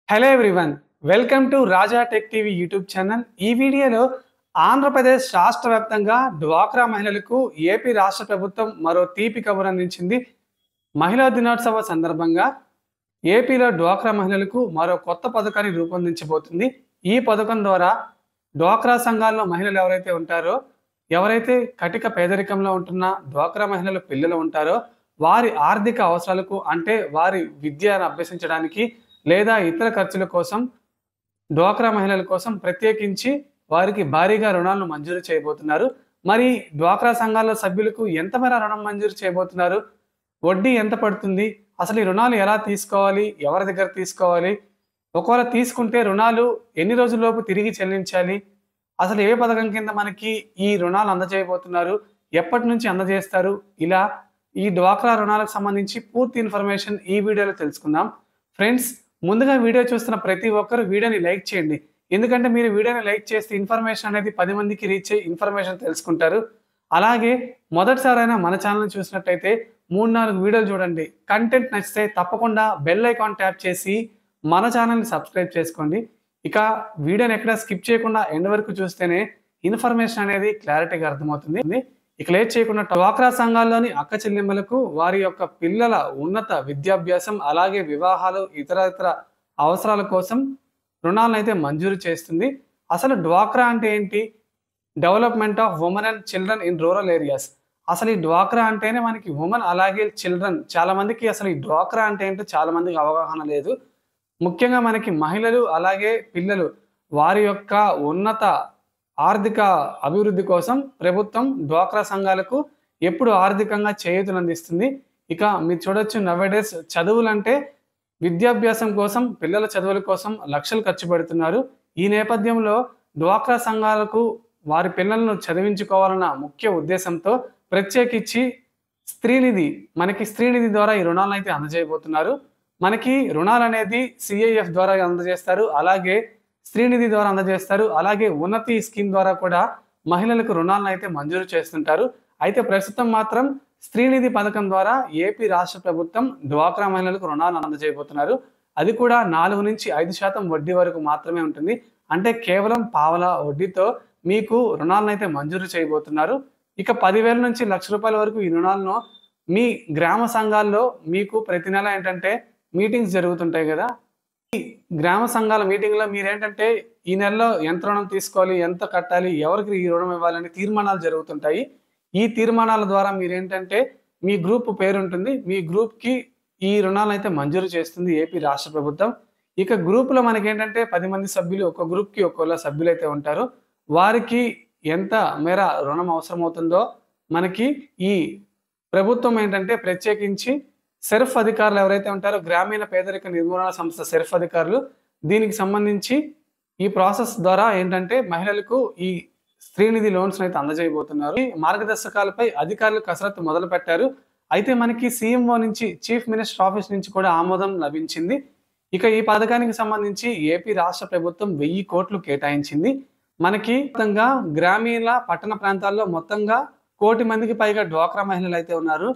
Hello everyone, welcome to Raja tech TV YouTube channel. ఈ వీడియోలో ఆంధ్రప్రదేశ్ రాష్ట్ర వ్యాప్తంగా డ్వాక్రా మహిళలకు ఏపీ రాష్ట్ర ప్రభుత్వం మరో తీపి కబురు అందించింది. మహిళా దినోత్సవ సందర్భంగా ఏపీలో డ్వాక్రా మహిళలకు మరో కొత్త పథకాన్ని రూపొందించబోతుంది. ఈ పథకం ద్వారా డ్వాక్రా సంఘాల్లో మహిళలు ఎవరైతే ఉంటారో, ఎవరైతే కటిక పేదరికంలో ఉంటున్న డ్వాక్రా మహిళల పిల్లలు ఉంటారో, వారి ఆర్థిక అవసరాలకు అంటే వారి విద్యను అభ్యసించడానికి లేదా ఇతర ఖర్చుల కోసం డ్వాక్రా మహిళల కోసం ప్రత్యేకించి వారికి భారీగా రుణాలను మంజూరు చేయబోతున్నారు. మరి డ్వాక్రా సంఘాల సభ్యులకు ఎంత మేర రుణం మంజూరు చేయబోతున్నారు, వడ్డీ ఎంత పడుతుంది, అసలు ఈ రుణాలు ఎలా తీసుకోవాలి, ఎవరి దగ్గర తీసుకోవాలి, ఒకవేళ తీసుకుంటే రుణాలు ఎన్ని రోజుల్లోపు తిరిగి చెల్లించాలి, అసలు ఏ పథకం కింద మనకి ఈ రుణాలు అందజేయబోతున్నారు, ఎప్పటి నుంచి అందజేస్తారు, ఇలా ఈ డ్వాక్రా రుణాలకు సంబంధించి పూర్తి ఇన్ఫర్మేషన్ ఈ వీడియోలో తెలుసుకుందాం. ఫ్రెండ్స్, ముందుగా వీడియో చూస్తున్న ప్రతి ఒక్కరు వీడియోని లైక్ చేయండి. ఎందుకంటే మీరు వీడియోని లైక్ చేస్తే ఇన్ఫర్మేషన్ అనేది 10 మందికి రీచ్ అయ్యి ఇన్ఫర్మేషన్ తెలుసుకుంటారు. అలాగే మొదటిసారైనా మన ఛానల్ చూసినట్టయితే 3-4 వీడియోలు చూడండి. కంటెంట్ నచ్చితే తప్పకుండా బెల్ ఐకాన్ ట్యాప్ చేసి మన ఛానల్ని సబ్స్క్రైబ్ చేసుకోండి. ఇక వీడియోని ఎక్కడ స్కిప్ చేయకుండా ఎండ్ వరకు చూస్తేనే ఇన్ఫర్మేషన్ అనేది క్లారిటీగా అర్థమవుతుంది. ఇక లేట్ చేయకుండా డ్వాక్రా సంఘాల్లోని అక్క చెల్లెమ్మలకు వారి యొక్క పిల్లల ఉన్నత విద్యాభ్యాసం అలాగే వివాహాలు ఇతర అవసరాల కోసం రుణాలను అయితే మంజూరు చేస్తుంది. అసలు డ్వాక్రా అంటే ఏంటి? Development of women and children in rural areas. అసలు ఈ డ్వాక్రా అంటేనే మనకి ఉమెన్ అలాగే చిల్డ్రన్, చాలా మందికి అసలు ఈ డ్వాక్రా అంటే ఏంటో చాలా మందికి అవగాహన లేదు. ముఖ్యంగా మనకి మహిళలు అలాగే పిల్లలు వారి యొక్క ఉన్నత ఆర్థిక అభివృద్ధి కోసం ప్రభుత్వం డ్వాక్రా సంఘాలకు ఎప్పుడు ఆర్థికంగా చేయూతనందిస్తుంది. ఇక మీరు చూడొచ్చు, నవేడేస్ చదువులంటే విద్యాభ్యాసం కోసం, పిల్లల చదువుల కోసం లక్షలు ఖర్చు పెడుతున్నారు. ఈ నేపథ్యంలో డ్వాక్రా సంఘాలకు వారి పిల్లలను చదివించుకోవాలన్న ముఖ్య ఉద్దేశంతో ప్రత్యేకించి స్త్రీనిధి ద్వారా ఈ రుణాలను అయితే అందజేయబోతున్నారు. మనకి రుణాలు అనేది సిఐఎఫ్ ద్వారా అందజేస్తారు, అలాగే స్త్రీనిధి ద్వారా అందజేస్తారు, అలాగే ఉన్నతి స్కీమ్ ద్వారా కూడా మహిళలకు రుణాలను అయితే మంజూరు చేస్తుంటారు. అయితే ప్రస్తుతం మాత్రం స్త్రీనిధి పథకం ద్వారా ఏపీ రాష్ట్ర ప్రభుత్వం డ్వాక్రా మహిళలకు రుణాలు అందజేయబోతున్నారు. అది కూడా 4-5% వడ్డీ వరకు మాత్రమే ఉంటుంది. అంటే కేవలం పావలా వడ్డీతో మీకు రుణాలను అయితే మంజూరు చేయబోతున్నారు. ఇక 10,000 నుంచి ₹1,00,000 వరకు ఈ రుణాలను మీ గ్రామ సంఘాల్లో మీకు ప్రతి నెల ఏంటంటే మీటింగ్స్ జరుగుతుంటాయి కదా. ఈ గ్రామ సంఘాల మీటింగ్లో మీరేంటంటే ఈ నెలలో ఎంత రుణం తీసుకోవాలి, ఎంత కట్టాలి, ఎవరికి ఈ రుణం ఇవ్వాలని తీర్మానాలు జరుగుతుంటాయి. ఈ తీర్మానాల ద్వారా మీరేంటంటే మీ గ్రూప్ పేరు ఉంటుంది, మీ గ్రూప్కి ఈ రుణాలను అయితే మంజూరు చేస్తుంది ఏపీ రాష్ట్ర ప్రభుత్వం. ఇక గ్రూపులో మనకేంటంటే 10 మంది సభ్యులు, ఒక గ్రూప్కి ఒక్కోలా సభ్యులు అయితే ఉంటారు. వారికి ఎంత మేర రుణం అవసరమవుతుందో మనకి ఈ ప్రభుత్వం ఏంటంటే ప్రత్యేకించి సెర్ఫ్ అధికారులు ఎవరైతే ఉంటారో, గ్రామీణ పేదరిక నిర్మూలన సంస్థ సెర్ఫ్ అధికారులు, దీనికి సంబంధించి ఈ ప్రాసెస్ ద్వారా ఏంటంటే మహిళలకు ఈ స్త్రీనిధి లోన్స్ అయితే అందజేయబోతున్నారు. ఈ మార్గదర్శకాలపై అధికారులు కసరత్తు మొదలు పెట్టారు. అయితే మనకి సీఎంఓ నుంచి, చీఫ్ మినిస్టర్ ఆఫీస్ నుంచి కూడా ఆమోదం లభించింది. ఇక ఈ పథకానికి సంబంధించి ఏపీ రాష్ట్ర ప్రభుత్వం 1000 కోట్లు కేటాయించింది. మనకి మొత్తంగా గ్రామీణ పట్టణ ప్రాంతాల్లో మొత్తంగా 1 కోటి మందికి పైగా డ్వాక్రా మహిళలు అయితే ఉన్నారు.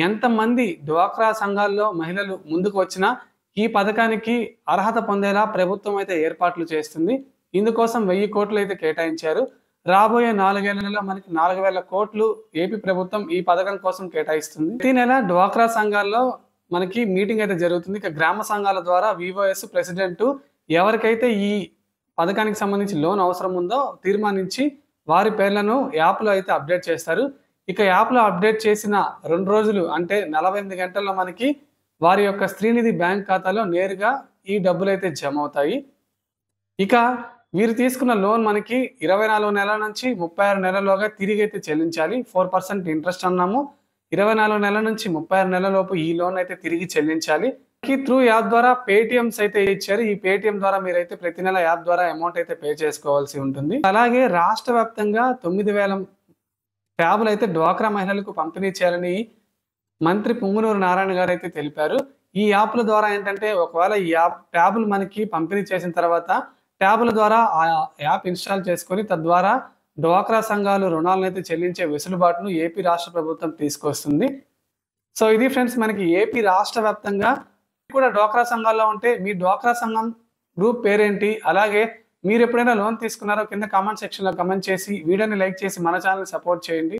ఎంతమంది డ్వాక్రా సంఘాల్లో మహిళలు ముందుకు వచ్చినా ఈ పథకానికి అర్హత పొందేలా ప్రభుత్వం అయితే ఏర్పాట్లు చేస్తుంది. ఇందుకోసం 1000 కోట్లు అయితే కేటాయించారు. రాబోయే 4 ఏళ్లలో మనకి 4,000 కోట్లు ఏపీ ప్రభుత్వం ఈ పథకం కోసం కేటాయిస్తుంది. ప్రతి నెల డ్వాక్రా సంఘాల్లో మనకి మీటింగ్ అయితే జరుగుతుంది. ఇక గ్రామ సంఘాల ద్వారా వివోఎస్ ప్రెసిడెంట్ ఎవరికైతే ఈ పథకానికి సంబంధించి లోన్ అవసరం ఉందో తీర్మానించి వారి పేర్లను యాప్లో అయితే అప్డేట్ చేస్తారు. ఇక యాప్లో అప్డేట్ చేసిన 2 రోజులు అంటే 48 గంటల్లో మనకి వారి యొక్క స్త్రీనిధి బ్యాంక్ ఖాతాలో నేరుగా ఈ డబ్బులు అయితే జమ అవుతాయి. ఇక వీరు తీసుకున్న లోన్ మనకి 24 నెలల నుంచి 36 నెలల్లోగా తిరిగి అయితే చెల్లించాలి. 4% ఇంట్రెస్ట్ అన్నాము. 24 నెలల నుంచి 36 నెలలలోపు ఈ లోన్ అయితే తిరిగి చెల్లించాలి. త్రూ యాప్ ద్వారా పేటిఎంస్ అయితే ఇచ్చారు. ఈ పేటిఎం ద్వారా మీరైతే ప్రతి నెల యాప్ ద్వారా అమౌంట్ అయితే పే చేసుకోవాల్సి ఉంటుంది. అలాగే రాష్ట్ర వ్యాప్తంగా 9,000 ట్యాబులు అయితే డ్వాక్రా మహిళలకు పంపిణీ చేయాలని మంత్రి పొంగునూరు నారాయణ గారు అయితే తెలిపారు. ఈ యాప్ల ద్వారా ఏంటంటే ఒకవేళ ఈ ట్యాబులు మనకి పంపిణీ చేసిన తర్వాత ట్యాబుల ద్వారా ఆ యాప్ ఇన్స్టాల్ చేసుకొని తద్వారా డ్వాక్రా సంఘాలు రుణాలను అయితే చెల్లించే వెసులుబాటును ఏపీ రాష్ట్ర ప్రభుత్వం తీసుకొస్తుంది. సో ఇది ఫ్రెండ్స్, మనకి ఏపీ రాష్ట్ర వ్యాప్తంగా కూడా డ్వాక్రా సంఘాల్లో ఉంటే మీ డ్వాక్రా సంఘం గ్రూప్ పేరేంటి, అలాగే మీరు ఎప్పుడైనా లోన్ తీసుకున్నారో కింద కామెంట్ సెక్షన్లో కామెంట్ చేసి వీడియోని లైక్ చేసి మన ఛానల్ సపోర్ట్ చేయండి.